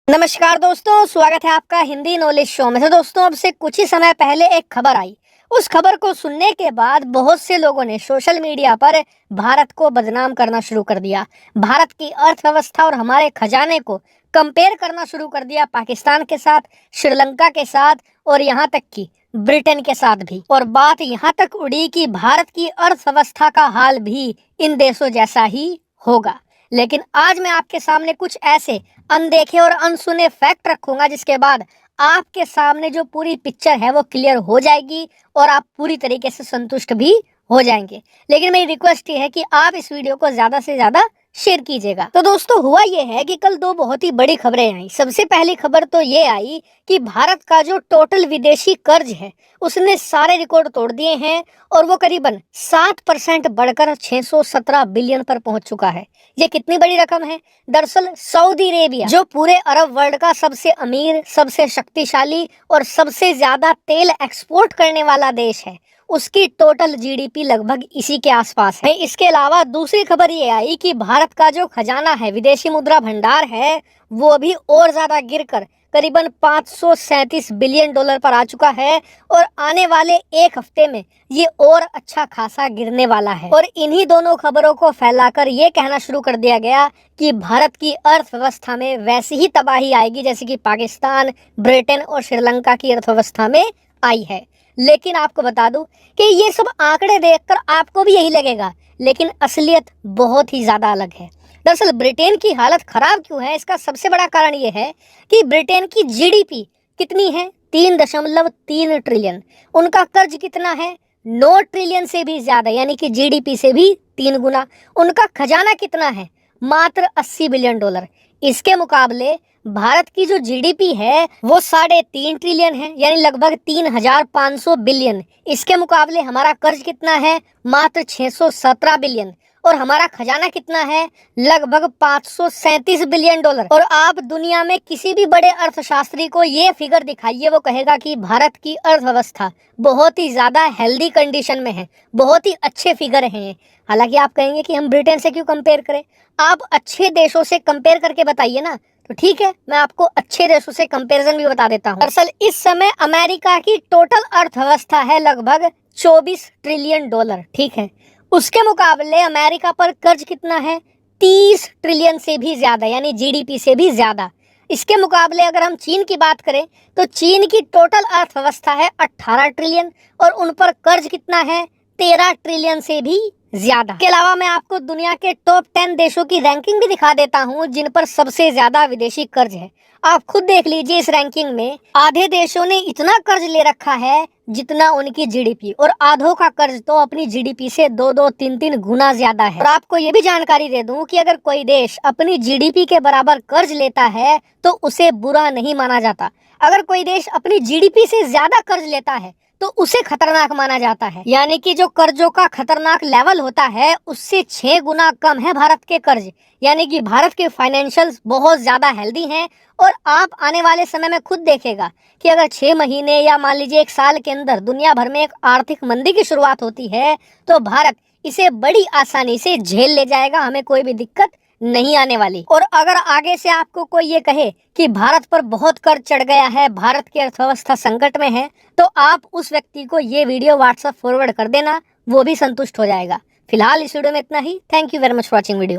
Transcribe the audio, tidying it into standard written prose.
नमस्कार दोस्तों, स्वागत है आपका हिंदी नॉलेज शो में। तो दोस्तों, अब से कुछ ही समय पहले एक खबर आई। उस खबर को सुनने के बाद बहुत से लोगों ने सोशल मीडिया पर भारत को बदनाम करना शुरू कर दिया। भारत की अर्थव्यवस्था और हमारे खजाने को कंपेयर करना शुरू कर दिया पाकिस्तान के साथ, श्रीलंका के साथ और यहाँ तक कि ब्रिटेन के साथ भी। और बात यहाँ तक उड़ी कि भारत की अर्थव्यवस्था का हाल भी इन देशों जैसा ही होगा। लेकिन आज मैं आपके सामने कुछ ऐसे अनदेखे और अनसुने फैक्ट रखूंगा जिसके बाद आपके सामने जो पूरी पिक्चर है वो क्लियर हो जाएगी और आप पूरी तरीके से संतुष्ट भी हो जाएंगे। लेकिन मेरी रिक्वेस्ट ये है कि आप इस वीडियो को ज्यादा से ज्यादा शेयर कीजिएगा। तो दोस्तों, हुआ ये है कि कल दो बहुत ही बड़ी खबरें आई। सबसे पहली खबर तो ये आई कि भारत का जो टोटल विदेशी कर्ज है उसने सारे रिकॉर्ड तोड़ दिए हैं और वो करीबन 7% बढ़कर 617 बिलियन पर पहुंच चुका है। ये कितनी बड़ी रकम है? दरअसल सऊदी अरेबिया, जो पूरे अरब वर्ल्ड का सबसे अमीर, सबसे शक्तिशाली और सबसे ज्यादा तेल एक्सपोर्ट करने वाला देश है, उसकी टोटल जीडीपी लगभग इसी के आसपास है। इसके अलावा दूसरी खबर ये आई कि भारत का जो खजाना है, विदेशी मुद्रा भंडार है, वो भी और ज्यादा गिरकर करीबन 537 बिलियन डॉलर पर आ चुका है और आने वाले एक हफ्ते में ये और अच्छा खासा गिरने वाला है। और इन्हीं दोनों खबरों को फैलाकर ये कहना शुरू कर दिया गया कि भारत की अर्थव्यवस्था में वैसी ही तबाही आएगी जैसे कि पाकिस्तान, ब्रिटेन और श्रीलंका की अर्थव्यवस्था में आई है। लेकिन आपको बता दूं कि ये सब आंकड़े देखकर आपको भी यही लगेगा, लेकिन असलियत बहुत ही ज्यादा अलग है। दरअसल ब्रिटेन की हालत खराब क्यों है, इसका सबसे बड़ा कारण ये है कि ब्रिटेन की जीडीपी कितनी है? 3.3 ट्रिलियन। उनका कर्ज कितना है? 9 ट्रिलियन से भी ज्यादा, यानी कि जीडीपी से भी 3 गुना। उनका खजाना कितना है? मात्र 80 बिलियन डॉलर। इसके मुकाबले भारत की जो जीडीपी है वो 3.5 ट्रिलियन है, यानी लगभग 3,500 बिलियन। इसके मुकाबले हमारा कर्ज कितना है? मात्र 617 बिलियन। और हमारा खजाना कितना है? लगभग 537 बिलियन डॉलर। और आप दुनिया में किसी भी बड़े अर्थशास्त्री को ये फिगर दिखाइए, वो कहेगा कि भारत की अर्थव्यवस्था बहुत ही ज्यादा हेल्दी कंडीशन में है, बहुत ही अच्छे फिगर हैं। हालांकि आप कहेंगे कि हम ब्रिटेन से क्यों कंपेयर करें? आप अच्छे देशों से कंपेयर करके बताइए ना। तो ठीक है, मैं आपको अच्छे देशों से कंपैरिजन भी बता देता हूँ। दरअसल इस समय अमेरिका की टोटल अर्थव्यवस्था है लगभग 24 ट्रिलियन डॉलर, ठीक है। उसके मुकाबले अमेरिका पर कर्ज कितना है? 30 ट्रिलियन से भी ज्यादा, यानी जीडीपी से भी ज्यादा। इसके मुकाबले अगर हम चीन की बात करें तो चीन की टोटल अर्थव्यवस्था है 18 ट्रिलियन और उन पर कर्ज कितना है? 13 ट्रिलियन से भी ज्यादा। इसके अलावा मैं आपको दुनिया के टॉप 10 देशों की रैंकिंग भी दिखा देता हूँ जिन पर सबसे ज्यादा विदेशी कर्ज है। आप खुद देख लीजिए, इस रैंकिंग में आधे देशों ने इतना कर्ज ले रखा है जितना उनकी जीडीपी, और आधों का कर्ज तो अपनी जीडीपी से 2-2, 3-3 गुना ज्यादा है। और आपको ये भी जानकारी दे दूं कि अगर कोई देश अपनी जीडीपी के बराबर कर्ज लेता है तो उसे बुरा नहीं माना जाता। अगर कोई देश अपनी जीडीपी से ज्यादा कर्ज लेता है तो उसे खतरनाक माना जाता है। यानी कि जो कर्जों का खतरनाक लेवल होता है उससे 6 गुना कम है भारत के कर्ज। यानी कि भारत के फाइनेंशियल्स बहुत ज्यादा हेल्दी हैं। और आप आने वाले समय में खुद देखेगा कि अगर 6 महीने या मान लीजिए 1 साल के अंदर दुनिया भर में एक आर्थिक मंदी की शुरुआत होती है तो भारत इसे बड़ी आसानी से झेल ले जाएगा, हमें कोई भी दिक्कत नहीं आने वाली। और अगर आगे से आपको कोई ये कहे कि भारत पर बहुत कर्ज चढ़ गया है, भारत की अर्थव्यवस्था संकट में है, तो आप उस व्यक्ति को ये वीडियो व्हाट्सएप फॉरवर्ड कर देना, वो भी संतुष्ट हो जाएगा। फिलहाल इस वीडियो में इतना ही। Thank you very much for watching video.